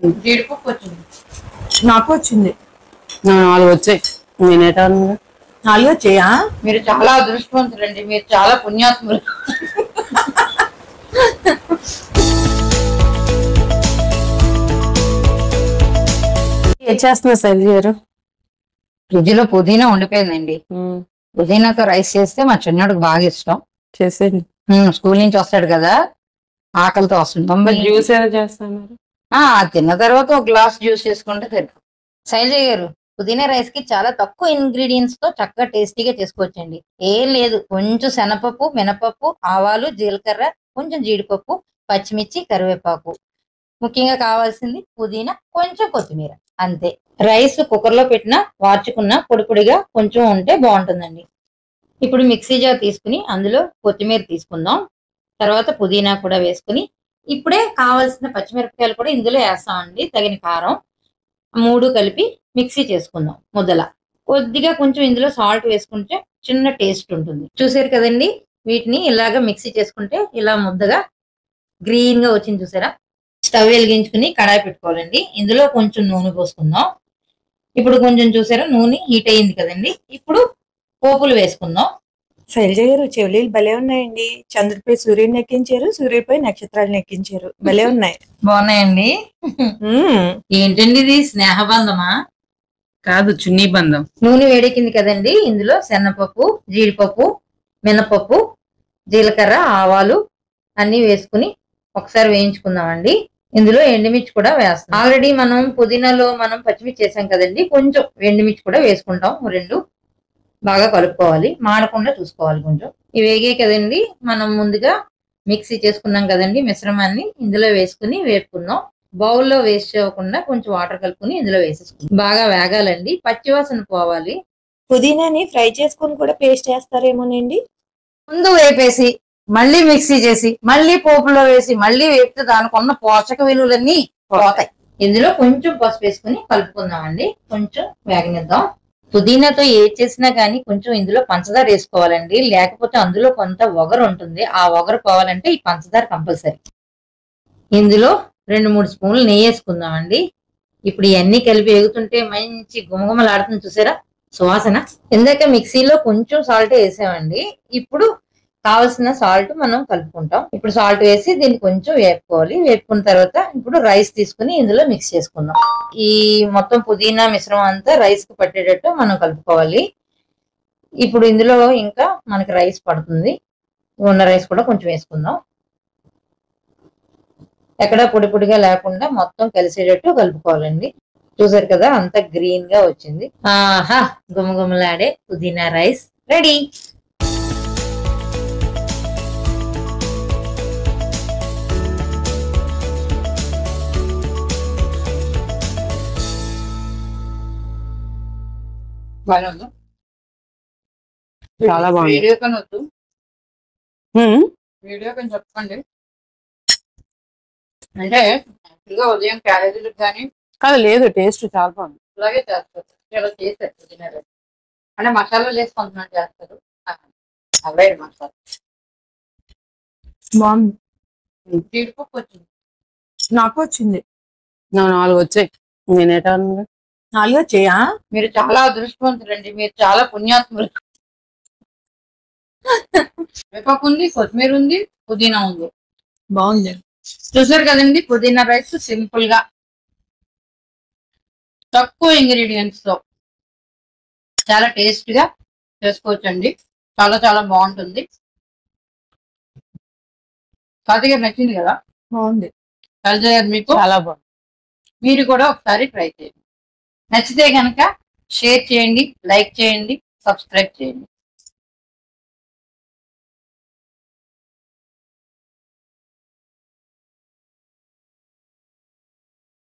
జీడిపప్పు వచ్చింది. నాకు వచ్చింది. 4 వచ్చాయి. నేనేటా 4 వచ్చాయా? మీరు చాలా అదృష్టవంతులండి, మీరు చాలా పుణ్యాత్ములు. ఏం చేస్తున్నా శైలి గారు? ఫ్రిడ్జ్ లో పుదీనా ఉండిపోయిందండి. పుదీనాతో రైస్ చేస్తే మా చిన్నోడికి బాగా ఇష్టం. చేసేది స్కూల్ నుంచి వస్తాడు కదా, ఆకలితో వస్తుంది. జ్యూస్ ఏదో చేస్తాను. తిన్న తర్వాత ఒక గ్లాస్ జ్యూస్ చేసుకుంటే సరిపోతుంది. శైలజ గారు, పుదీనా రైస్ కి చాలా తక్కువ ఇంగ్రీడియంట్స్ తో చక్కగా టేస్టీగా చేసుకోవచ్చండి. ఏం లేదు, కొంచెం శనగపప్పు, మినపప్పు, ఆవాలు, జీలకర్ర, కొంచెం జీడిపప్పు, పచ్చిమిర్చి, కరివేపాకు, ముఖ్యంగా కావాల్సింది పుదీనా, కొంచెం కొత్తిమీర, అంతే. రైస్ కుక్కర్ లో పెట్టినా వార్చుకున్నా పొడి పొడిగా కొంచెం ఉంటే బాగుంటుందండి. ఇప్పుడు మిక్సీ జార్ తీసుకుని అందులో కొత్తిమీర తీసుకుందాం. తర్వాత పుదీనా కూడా వేసుకుని ఇప్పుడే కావాల్సిన పచ్చిమిరపకాయలు కూడా ఇందులో వేస్తామండి, తగిన కారం, 3 కలిపి మిక్సీ చేసుకుందాం ముద్దలా. కొద్దిగా కొంచెం ఇందులో సాల్ట్ వేసుకుంటే చిన్న టేస్ట్ ఉంటుంది. చూసారు కదండి, వీటిని ఇలాగా మిక్సీ చేసుకుంటే ఇలా ముద్దగా గ్రీన్ గా వచ్చింది. చూసారా? స్టవ్ వెలిగించుకుని కడాయి పెట్టుకోవాలండి. ఇందులో కొంచెం నూనె పోసుకుందాం. ఇప్పుడు కొంచెం చూసారా, నూనె హీట్ అయ్యింది కదండి. ఇప్పుడు పోపులు వేసుకుందాం. శైలజ గారు, చెవులీలు భలే ఉన్నాయండి. చంద్రుడిపై సూర్యుడిని ఎక్కించారు, సూర్యుడిపై నక్షత్రాలను ఎక్కించారు. భలే ఉన్నాయి. బాగున్నాయండి. ఏంటండి ఇది, స్నేహబంధమా? కాదు, చున్నీ బంధం. నూనె వేడెక్కింది కదండి. ఇందులో శనగపప్పు, జీడిపప్పు, మినపప్పు, జీలకర్ర, ఆవాలు అన్ని వేసుకుని ఒకసారి వేయించుకుందామండి. ఇందులో ఎండుమిర్చి కూడా వేస్తాం. ఆల్రెడీ మనం పుదీనాలో మనం పచ్చిమిర్చి చేసాం కదండి, కొంచెం ఎండుమిర్చి కూడా వేసుకుంటాం. 2 బాగా కలుపుకోవాలి, మాడకుండా చూసుకోవాలి. కొంచెం ఇవి వేగాయి కదండి, మనం ముందుగా మిక్సీ చేసుకున్నాం కదండి మిశ్రమాన్ని ఇందులో వేసుకుని వేపుకుందాం. బౌల్లో వేస్ట్ చేయకుండా కొంచెం వాటర్ కలుపుకుని ఇందులో వేసేసుకుందాం. బాగా వేగాలండి, పచ్చివాసన పోవాలి. పుదీనాని ఫ్రై చేసుకుని కూడా పేస్ట్ చేస్తారేమోనండి. ముందు వేపేసి మళ్ళీ మిక్సీ చేసి మళ్ళీ పోపులో వేసి మళ్ళీ వేపితే దానికి ఉన్న పోషక విలువలన్నీ పోతాయి. ఇందులో కొంచెం పసుపు వేసుకుని కలుపుకుందామండి. కొంచెం వేగనిద్దాం. పుదీనాతో ఏది చేసినా గానీ కొంచెం ఇందులో పంచదార వేసుకోవాలండి, లేకపోతే అందులో కొంత ఒగరు ఉంటుంది. ఆ ఒగరు పోవాలంటే ఈ పంచదార కంపల్సరీ. ఇందులో 2-3 స్పూన్లు నెయ్యి వేసుకుందామండి. ఇప్పుడు ఇవన్నీ కలిపి వేగుతుంటే మంచి గుమగుమలాడుతుంది. చూసారా సువాసన? ఇందాక మిక్సీలో కొంచెం సాల్ట్ వేసామండి. ఇప్పుడు కావలసిన సాల్ట్ మనం కలుపుకుంటాం. ఇప్పుడు సాల్ట్ వేసి దీన్ని కొంచెం వేపుకోవాలి. వేపుకున్న తర్వాత ఇప్పుడు రైస్ తీసుకుని ఇందులో మిక్స్ చేసుకుందాం. ఈ మొత్తం పుదీనా మిశ్రమం అంతా రైస్ కి పట్టేటట్టు మనం కలుపుకోవాలి. ఇప్పుడు ఇందులో ఇంకా మనకి రైస్ పడుతుంది. ఉన్న రైస్ కూడా కొంచెం వేసుకుందాం. ఎక్కడ పొడి పొడిగా లేకుండా మొత్తం కలిసేటట్టు కలుపుకోవాలండి. చూసారు కదా, అంత గ్రీన్ గా వచ్చింది. ఆహా, గుమగుమలాడే పుదీనా రైస్ రెడీ. చాలా బాగుంది. వీడియో కన్నా వద్దు, వీడియో కన్నా చెప్పండి. అంటే ఉదయం క్యారేజీలకు కానీ కాదు, లేదు, టేస్ట్ చాలా బాగుంది. అలాగే చేస్తారు. ఇలా చేస్తారు పుదీనా రైస్ అంటే మసాలా వేసి కొంతమంది చేస్తారు. అవే మసాలా బాగుంది. జీడిపప్పు వచ్చింది. నాకు వచ్చింది. 4 వచ్చాయి. నేనేటా 4 వచ్చాయా? మీరు చాలా అదృష్టవంతులండి, మీరు చాలా పుణ్యాత్ములు. వేపప్పు ఉంది, కొత్తిమీర ఉంది, పుదీనా ఉంది. బాగుంది. చూసారు కదండి, పుదీనా రైస్ సింపుల్ గా తక్కువ ఇంగ్రీడియంట్స్ తో చాలా టేస్ట్ గా చేసుకోవచ్చండి. చాలా చాలా బాగుంటుంది. కార్తీక్ గారు నచ్చింది కదా? బాగుంది. శైలజ గారు, మీకు చాలా బాగుంది. మీరు కూడా ఒకసారి ట్రై చేయండి. నచ్చితే కనుక షేర్ చేయండి, లైక్ చేయండి, సబ్స్క్రైబ్ చేయండి.